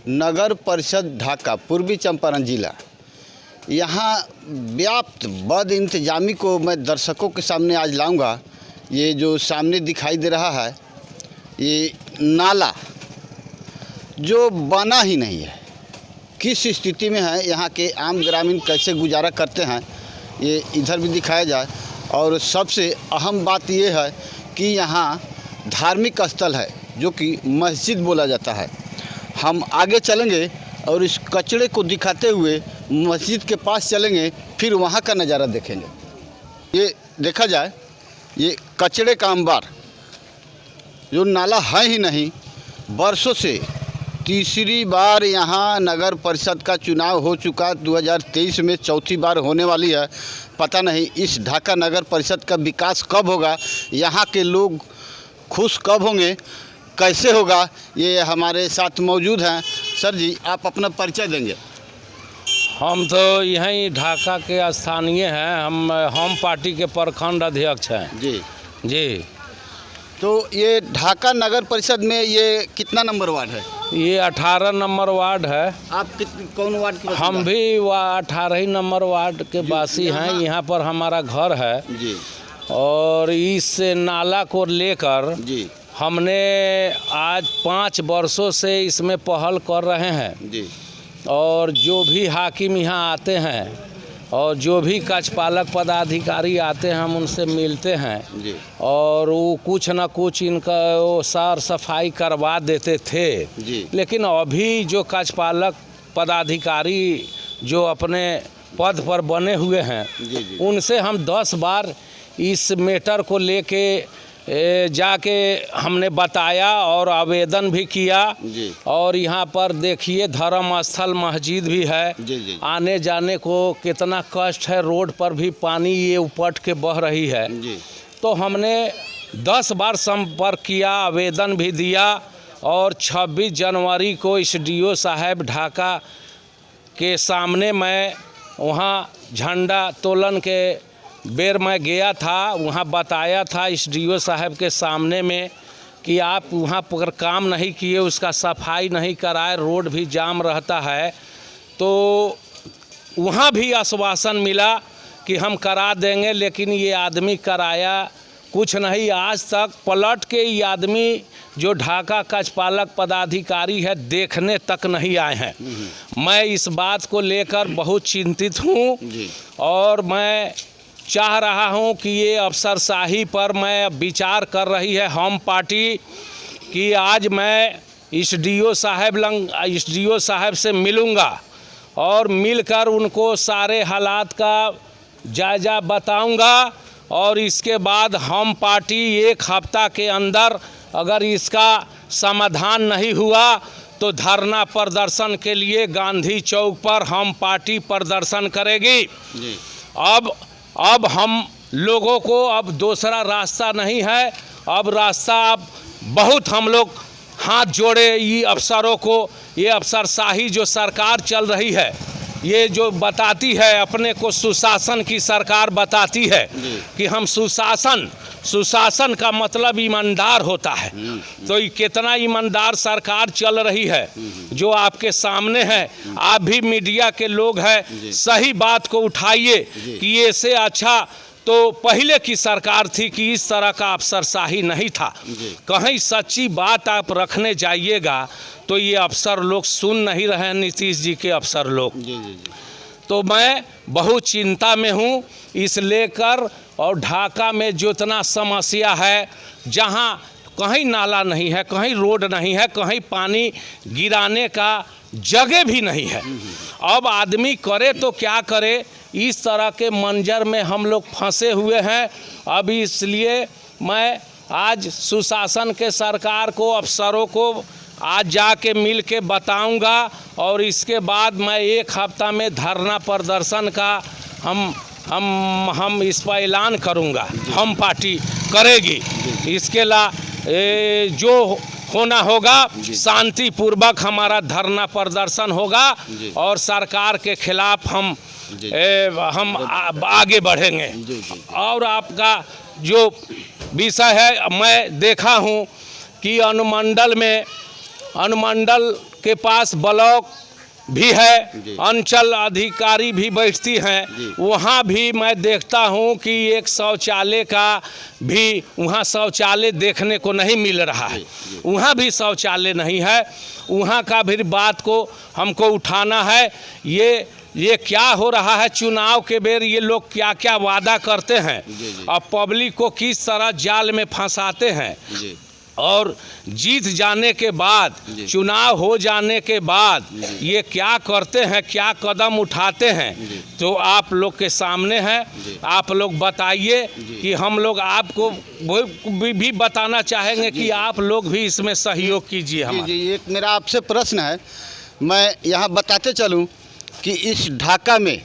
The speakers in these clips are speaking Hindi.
नगर परिषद ढाका पूर्वी चंपारण जिला, यहाँ व्याप्त बद इंतजामी को मैं दर्शकों के सामने आज लाऊंगा। ये जो सामने दिखाई दे रहा है ये नाला जो बना ही नहीं है, किस स्थिति में है, यहाँ के आम ग्रामीण कैसे गुजारा करते हैं ये इधर भी दिखाया जाए। और सबसे अहम बात ये है कि यहाँ धार्मिक स्थल है जो कि मस्जिद बोला जाता है। हम आगे चलेंगे और इस कचरे को दिखाते हुए मस्जिद के पास चलेंगे, फिर वहाँ का नज़ारा देखेंगे। ये देखा जाए ये कचरे का अंबार जो नाला है ही नहीं, बरसों से तीसरी बार यहाँ नगर परिषद का चुनाव हो चुका, 2023 में चौथी बार होने वाली है। पता नहीं इस ढाका नगर परिषद का विकास कब होगा, यहाँ के लोग खुश कब होंगे, कैसे होगा। ये हमारे साथ मौजूद हैं। सर जी, आप अपना परिचय देंगे? हम तो यहीं ढाका के स्थानीय हैं, हम पार्टी के प्रखंड अध्यक्ष हैं। जी। तो ये ढाका नगर परिषद में ये कितना नंबर वार्ड है? ये 18 नंबर वार्ड है। आप कौन वार्ड के? हम भी 18 ही नंबर वार्ड के वासी हैं। यहाँ पर हमारा घर है जी। और इस नाला को लेकर जी हमने आज 5 वर्षों से इसमें पहल कर रहे हैं जी। और जो भी हाकिम यहाँ आते हैं और जो भी कार्यपालक पदाधिकारी आते हैं हम उनसे मिलते हैं जी। और वो कुछ ना कुछ इनका वो साफ सफाई करवा देते थे जी। लेकिन अभी जो कार्यपालक पदाधिकारी जो अपने पद पर बने हुए हैं जी जी। उनसे हम 10 बार इस मैटर को लेके जाके हमने बताया और आवेदन भी किया जी। और यहाँ पर देखिए धर्म स्थल मस्जिद भी है जी जी। आने जाने को कितना कष्ट है, रोड पर भी पानी ये उपट के बह रही है जी। तो हमने 10 बार संपर्क किया, आवेदन भी दिया और 26 जनवरी को एसडीओ साहब ढाका के सामने मैं वहाँ झंडा तोलन के बेर मैं गया था, वहाँ बताया था एसडीओ साहब के सामने में कि आप वहाँ पर काम नहीं किए, उसका सफाई नहीं कराए, रोड भी जाम रहता है। तो वहाँ भी आश्वासन मिला कि हम करा देंगे, लेकिन ये आदमी कराया कुछ नहीं। आज तक पलट के ये आदमी जो ढाका कार्यपालक पदाधिकारी है देखने तक नहीं आए हैं। मैं इस बात को लेकर बहुत चिंतित हूँ और मैं चाह रहा हूं कि ये अफसरशाही पर मैं विचार कर रही है हम पार्टी कि आज मैं एसडीओ साहब से मिलूंगा और मिलकर उनको सारे हालात का जायजा बताऊंगा और इसके बाद हम पार्टी 1 हफ्ता के अंदर अगर इसका समाधान नहीं हुआ तो धरना प्रदर्शन के लिए गांधी चौक पर हम पार्टी प्रदर्शन करेगी। अब हम लोगों को अब दूसरा रास्ता नहीं है, अब रास्ता अब बहुत हम लोग हाथ जोड़े ये अफसरों को, ये अफसरशाही जो सरकार चल रही है ये जो बताती है अपने को सुशासन की सरकार बताती है कि हम सुशासन का मतलब ईमानदार होता है। तो ये कितना ईमानदार सरकार चल रही है जो आपके सामने है। आप भी मीडिया के लोग हैं, सही बात को उठाइए कि ऐसे अच्छा तो पहले की सरकार थी कि इस तरह का अफसरशाही नहीं था। कहीं सच्ची बात आप रखने जाइएगा तो ये अफसर लोग सुन नहीं रहे हैं, नीतीश जी के अफसर लोग। तो मैं बहुत चिंता में हूँ इस लेकर और ढाका में जितना समस्या है, जहाँ कहीं नाला नहीं है, कहीं रोड नहीं है, कहीं पानी गिराने का जगह भी नहीं है। अब आदमी करे तो क्या करे, इस तरह के मंजर में हम लोग फंसे हुए हैं। अब इसलिए मैं आज सुशासन के सरकार को, अफसरों को आज जाके मिल के बताऊँगा और इसके बाद मैं 1 हफ्ता में धरना प्रदर्शन का हम इस पर ऐलान करूँगा, हम पार्टी करेगी। इसके जो होना होगा शांतिपूर्वक हमारा धरना प्रदर्शन होगा और सरकार के खिलाफ हम आगे बढ़ेंगे। और आपका जो विषय है, मैं देखा हूँ कि अनुमंडल के पास ब्लॉक भी है, जी। अंचल अधिकारी भी बैठती जी। हैं, वहाँ भी मैं देखता हूँ कि एक शौचालय का भी वहाँ शौचालय देखने को नहीं मिल रहा है। वहाँ भी शौचालय नहीं है। वहाँ का भी बात को हमको उठाना है। ये क्या हो रहा है, चुनाव के बेर ये लोग क्या क्या वादा करते हैं और पब्लिक को किस तरह जाल में फंसाते हैं, और जीत जाने के बाद, चुनाव हो जाने के बाद ये क्या करते हैं, क्या कदम उठाते हैं, तो आप लोग के सामने है। आप लोग बताइए कि हम लोग आपको भी बताना चाहेंगे कि आप लोग भी इसमें सहयोग कीजिए हमारा। जी, एक मेरा आपसे प्रश्न है, मैं यहाँ बताते चलूँ कि इस ढाका में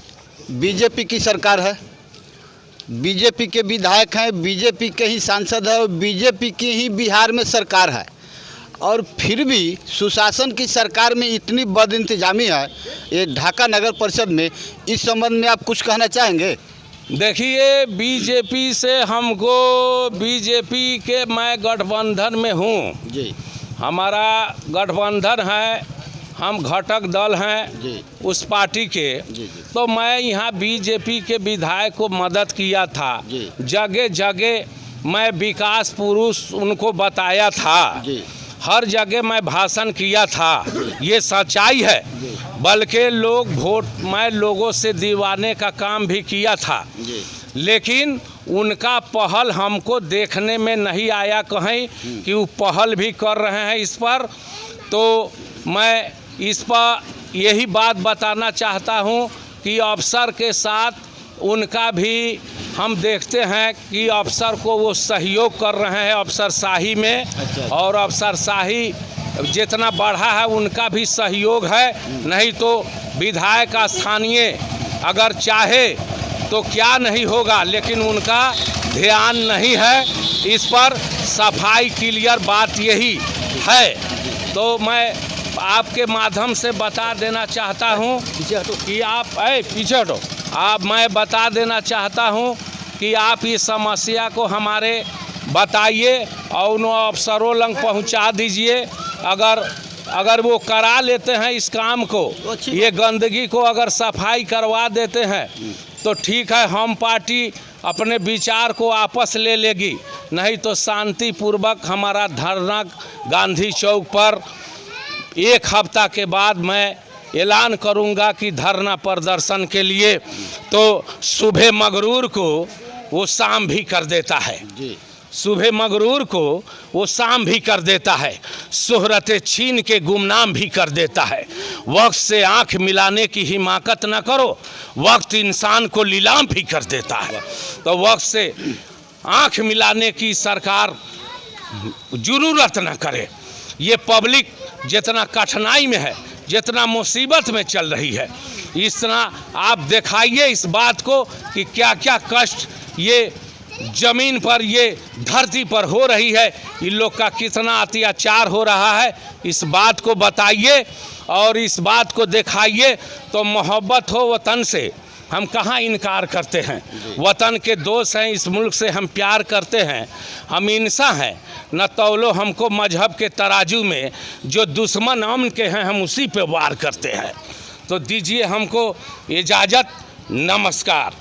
बीजेपी की सरकार है, बीजेपी के विधायक हैं, बीजेपी के ही सांसद है और बीजेपी की ही बिहार में सरकार है, और फिर भी सुशासन की सरकार में इतनी बदइंतजामी है ये ढाका नगर परिषद में। इस संबंध में आप कुछ कहना चाहेंगे? देखिए, बीजेपी से हमको, बीजेपी के मैं गठबंधन में हूँ जी, हमारा गठबंधन है, हम घटक दल हैं जी, उस पार्टी के। जी। तो मैं यहाँ बीजेपी के विधायक को मदद किया था, जी। जगह जगह मैं विकास पुरुष उनको बताया था, जी, हर जगह मैं भाषण किया था। ये सच्चाई है। बल्कि मैं लोगों से दिलवाने का काम भी किया था, लेकिन उनका पहल हमको देखने में नहीं आया कहीं कि वो पहल भी कर रहे हैं इस पर। तो मैं इस पर यही बात बताना चाहता हूँ कि अफसर के साथ उनका भी हम देखते हैं कि अफसर को वो सहयोग कर रहे हैं अफसरशाही में। अच्छा। और अफसरशाही जितना बढ़ा है उनका भी सहयोग है। नहीं तो विधायक स्थानीय अगर चाहे तो क्या नहीं होगा, लेकिन उनका ध्यान नहीं है इस पर। सफाई क्लियर बात यही है। तो मैं आपके माध्यम से बता देना चाहता हूँ कि आप पीछे हटो। मैं बता देना चाहता हूँ कि आप इस समस्या को हमारे बताइए और उन अफसरों लंग पहुँचा दीजिए। अगर वो करा लेते हैं इस काम को, ये गंदगी को अगर सफाई करवा देते हैं तो ठीक है, हम पार्टी अपने विचार को वापस ले लेगी। नहीं तो शांतिपूर्वक हमारा धरना गांधी चौक पर 1 हफ्ता के बाद मैं ऐलान करूंगा कि धरना प्रदर्शन के लिए। तो सुबह मगरूर को वो शाम भी कर देता है, सुबह मगरूर को वो शाम भी कर देता है, शोहरत छीन के गुमनाम भी कर देता है। वक्त से आंख मिलाने की हिमाकत न करो, वक्त इंसान को नीलाम भी कर देता है। तो वक्त से आंख मिलाने की सरकार जरूरत न करे। ये पब्लिक जितना कठिनाई में है, जितना मुसीबत में चल रही है, इस तरह आप दिखाइए इस बात को कि क्या क्या कष्ट ये ज़मीन पर, ये धरती पर हो रही है। इन लोग का कितना अत्याचार हो रहा है, इस बात को बताइए और इस बात को दिखाइए। तो मोहब्बत हो वतन से, हम कहाँ इनकार करते हैं। वतन के दोस्त हैं, इस मुल्क से हम प्यार करते हैं, हम इंसान हैं। न तौलो हमको मजहब के तराजू में, जो दुश्मन अमन के हैं हम उसी पे वार करते हैं। तो दीजिए हमको इजाज़त। नमस्कार।